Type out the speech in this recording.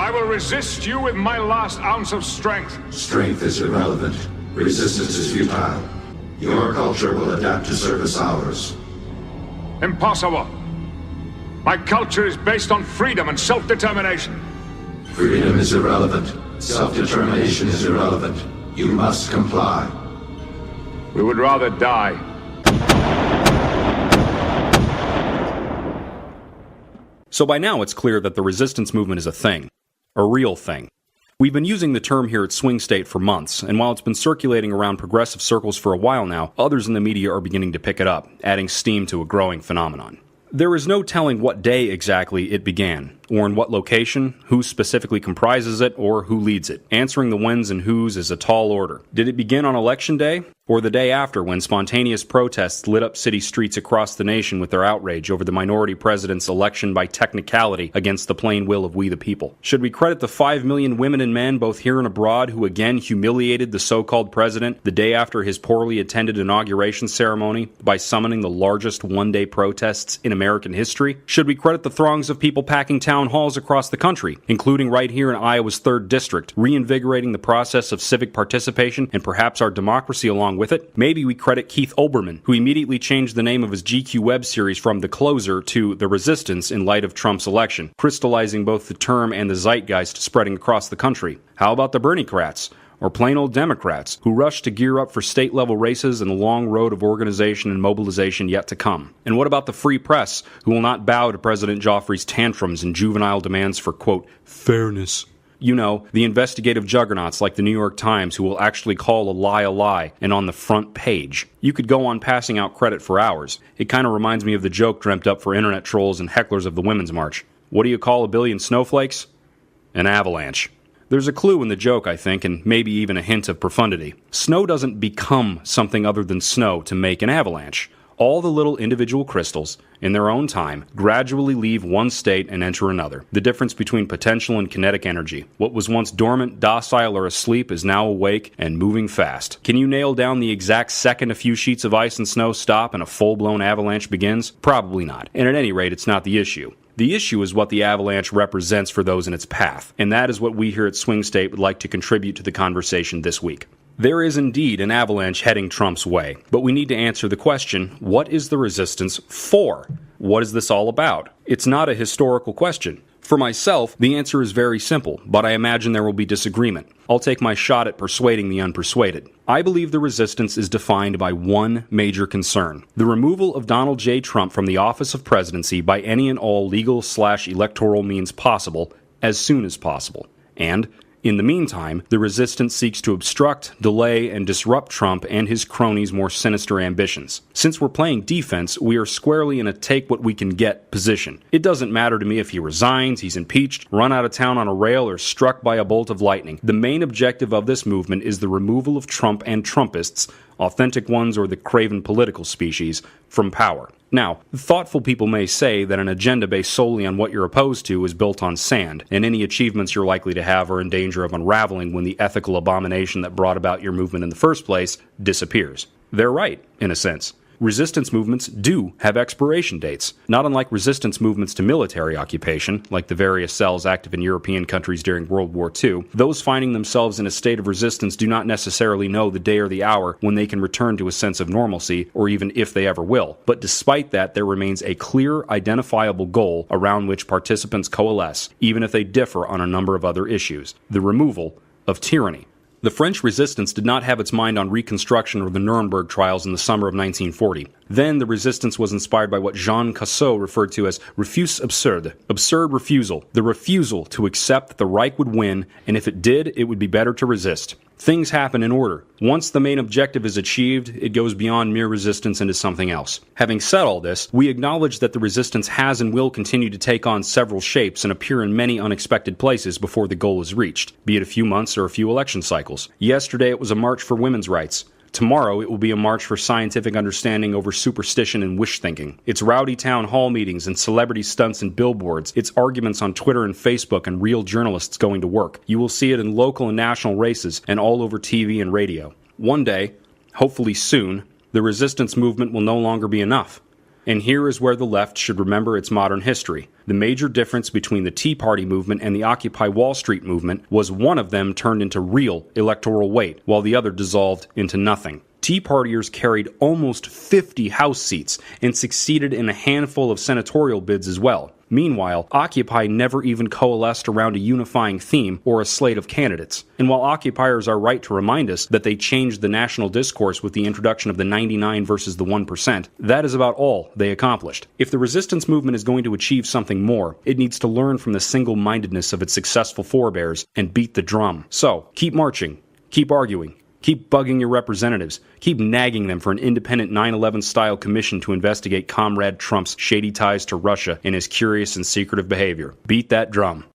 I will resist you with my last ounce of strength. Strength is irrelevant. Resistance is futile. Your culture will adapt to service ours. Impossible. My culture is based on freedom and self-determination. Freedom is irrelevant. Self-determination is irrelevant. You must comply. We would rather die. So by now it's clear that the resistance movement is a thing. A real thing. We've been using the term here at Swing State for months, and while it's been circulating around progressive circles for a while now, others in the media are beginning to pick it up, adding steam to a growing phenomenon. There is no telling what day exactly it began, or in what location, who specifically comprises it, or who leads it. Answering the whens and whos is a tall order. Did it begin on Election Day, or the day after when spontaneous protests lit up city streets across the nation with their outrage over the minority president's election by technicality against the plain will of we the people? Should we credit the 5 million women and men, both here and abroad, who again humiliated the so-called president the day after his poorly attended inauguration ceremony by summoning the largest one-day protests in American history? Should we credit the throngs of people packing town halls across the country, including right here in Iowa's 3rd District, reinvigorating the process of civic participation and perhaps our democracy along with it? Maybe we credit Keith Olbermann, who immediately changed the name of his GQ web series from The Closer to The Resistance in light of Trump's election, crystallizing both the term and the zeitgeist spreading across the country. How about the Bernie-crats? Or plain old Democrats, who rushed to gear up for state-level races and the long road of organization and mobilization yet to come? And what about the free press, who will not bow to President Joffrey's tantrums and juvenile demands for, quote, fairness? You know, the investigative juggernauts like the New York Times who will actually call a lie, and on the front page. You could go on passing out credit for hours. It kind of reminds me of the joke dreamt up for internet trolls and hecklers of the Women's March. What do you call a billion snowflakes? An avalanche. There's a clue in the joke, I think, and maybe even a hint of profundity. Snow doesn't become something other than snow to make an avalanche. All the little individual crystals, in their own time, gradually leave one state and enter another. The difference between potential and kinetic energy. What was once dormant, docile, or asleep is now awake and moving fast. Can you nail down the exact second a few sheets of ice and snow stop and a full-blown avalanche begins? Probably not. And at any rate, it's not the issue. The issue is what the avalanche represents for those in its path, and that is what we here at Swing State would like to contribute to the conversation this week. There is indeed an avalanche heading Trump's way, but we need to answer the question, what is the resistance for? What is this all about? It's not a historical question. For myself, the answer is very simple, but I imagine there will be disagreement. I'll take my shot at persuading the unpersuaded. I believe the resistance is defined by one major concern: the removal of Donald J. Trump from the office of presidency by any and all legal/electoral means possible, as soon as possible. And, in the meantime, the resistance seeks to obstruct, delay, and disrupt Trump and his cronies' more sinister ambitions. Since we're playing defense, we are squarely in a take-what-we-can-get position. It doesn't matter to me if he resigns, he's impeached, run out of town on a rail, or struck by a bolt of lightning. The main objective of this movement is the removal of Trump and Trumpists, authentic ones or the craven political species, from power. Now, thoughtful people may say that an agenda based solely on what you're opposed to is built on sand, and any achievements you're likely to have are in danger of unraveling when the ethical abomination that brought about your movement in the first place disappears. They're right, in a sense. Resistance movements do have expiration dates, not unlike resistance movements to military occupation, like the various cells active in European countries during World War II. Those finding themselves in a state of resistance do not necessarily know the day or the hour when they can return to a sense of normalcy, or even if they ever will. But despite that, there remains a clear, identifiable goal around which participants coalesce, even if they differ on a number of other issues: the removal of tyranny. The French resistance did not have its mind on Reconstruction or the Nuremberg trials in the summer of 1940. Then the resistance was inspired by what Jean Cassot referred to as refus absurde, absurd refusal, the refusal to accept that the Reich would win, and if it did, it would be better to resist. Things happen in order. Once the main objective is achieved, it goes beyond mere resistance into something else. Having said all this, we acknowledge that the resistance has and will continue to take on several shapes and appear in many unexpected places before the goal is reached, be it a few months or a few election cycles. Yesterday it was a march for women's rights. Tomorrow it will be a march for scientific understanding over superstition and wish-thinking. It's rowdy town hall meetings and celebrity stunts and billboards. It's arguments on Twitter and Facebook and real journalists going to work. You will see it in local and national races and all over TV and radio. One day, hopefully soon, the resistance movement will no longer be enough. And here is where the left should remember its modern history. The major difference between the Tea Party movement and the Occupy Wall Street movement was one of them turned into real electoral weight, while the other dissolved into nothing. Tea Partiers carried almost 50 House seats and succeeded in a handful of senatorial bids as well. Meanwhile, Occupy never even coalesced around a unifying theme or a slate of candidates. And while occupiers are right to remind us that they changed the national discourse with the introduction of the 99 versus the 1%, that is about all they accomplished. If the resistance movement is going to achieve something more, it needs to learn from the single-mindedness of its successful forebears and beat the drum. So, keep marching, keep arguing, keep bugging your representatives. Keep nagging them for an independent 9/11-style commission to investigate Comrade Trump's shady ties to Russia and his curious and secretive behavior. Beat that drum.